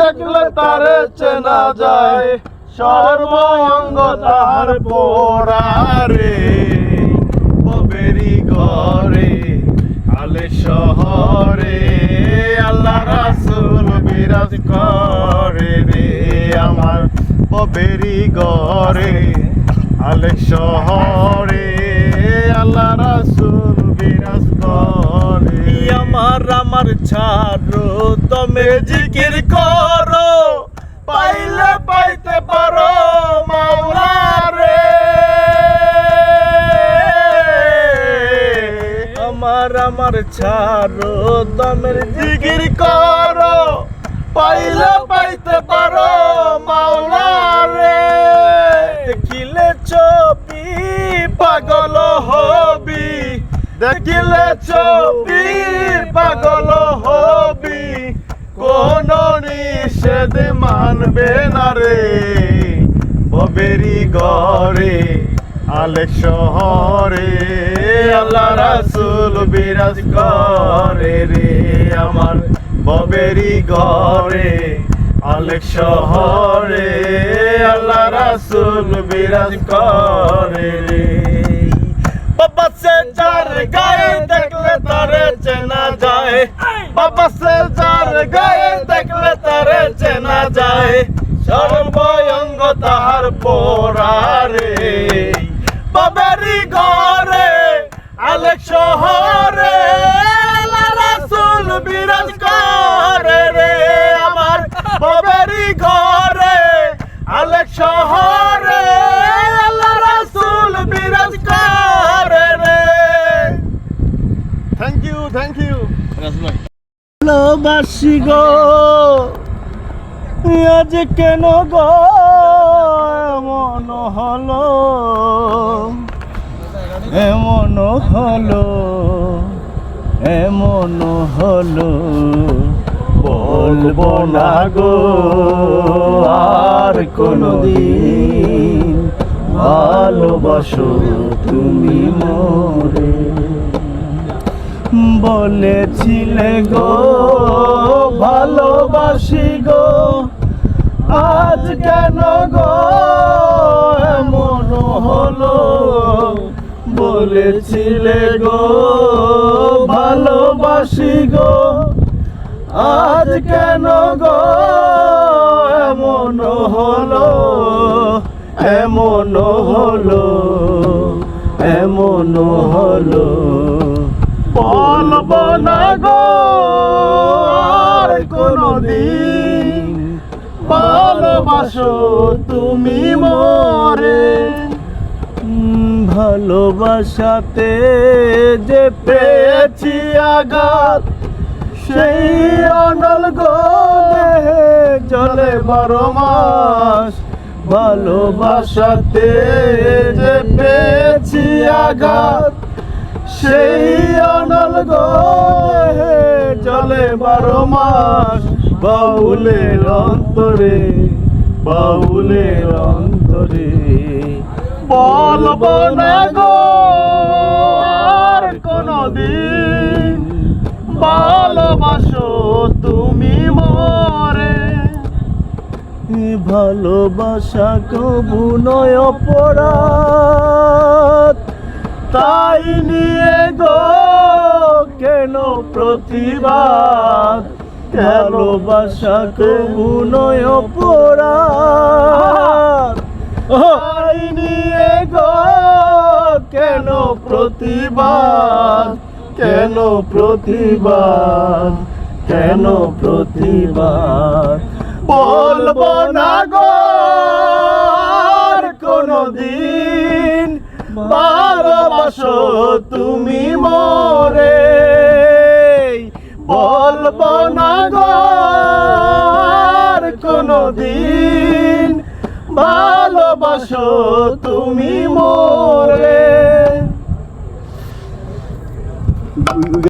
দেখলে তারে চেনা যায়, সর্বঙ্গ তাহার পোড়ারে। ববেরি ঘরে আলে শহরে আল্লাহ রাসূল বিরাজ করে রে আমার। ববেরি ঘরে আলে শহরে আল্লাহ রাসূল বিরাজ করে। আমার ছাড়ো তুমি জিকির করো, পাইলে পাইতে পারো মাওলা রে। আমার ছাড়ো তুমি জিকির করো, পাইলে পাইতে পারো মাওলা রে। দেখিলে ছবি পাগল হবি, দেখিলে ছবি পাগল হবি, কোন নিষেধ মানবে না রে। ববেরি ঘরে আলে শহরে আল্লাহ রাসূল বিরাজ করে রে আমার। ববেরি ঘরে আলে শহরে আল্লাহ রাসূল বিরাজ করে রে। বাবা সে যার গায়ে দেখলে তারে চেনা যায়, বাবা সে যার গায়ে দেখলে তারে চেনা যায়, সর্বঙ্গ তাহার পোড়ারে। ববেরি ঘরে আলে শহরে আল্লাহ রাসূল বিরাজ করে রে আমার। ববেরি ঘরে আলে শহরে আল্লাহ রাসূল বিরাজ করে রে। থ্যাংক ইউ ভালোবাসি গো আজ কেন গো এমন হলো, এমন হলো, এমন হলো। বলবো না গো আর কোনদিন, ভালোবাসো তুমি মোরে। বলেছিলে গো ভালোবাসি গো, আজ কেন গো এমন হলো। বলেছিলে গো ভালোবাসি গো, আজ কেন গো এমন হলো, এমন হলো, এমন হলো। বলবো না গো আর কোনদিন, ভালোবাসো তুমি মোরে। ভালোবাসাতে যে পেয়েছি আঘাত, সেই অনল গো দেহে চলে 12 মাস। ভালোবাসাতে যে পেয়েছি আঘাত, সেই অনল গো দেহে চলে 12 মাস। বাউলের অন্তরে, বাউলের অন্তরে। বলবো না গো আর কোনদিন, ভালোবাসো তুমি মোরে। ভালোবাসা কবু নয় অপরাধ, তাই নিয়ে গো কেন প্রতিবাদ। ভালোবাসা কবু নয় অপরাধ, তাই নিয়ে গো কেন প্রতিবাদ, কেন প্রতিবাদ, কেন প্রতিবাদ। বলবো না গো আর কোনদিন, ভালোবাসো তুমি মোরে। বলবো না গো আর কোনদিন, ভালোবাসো তুমি মোরে।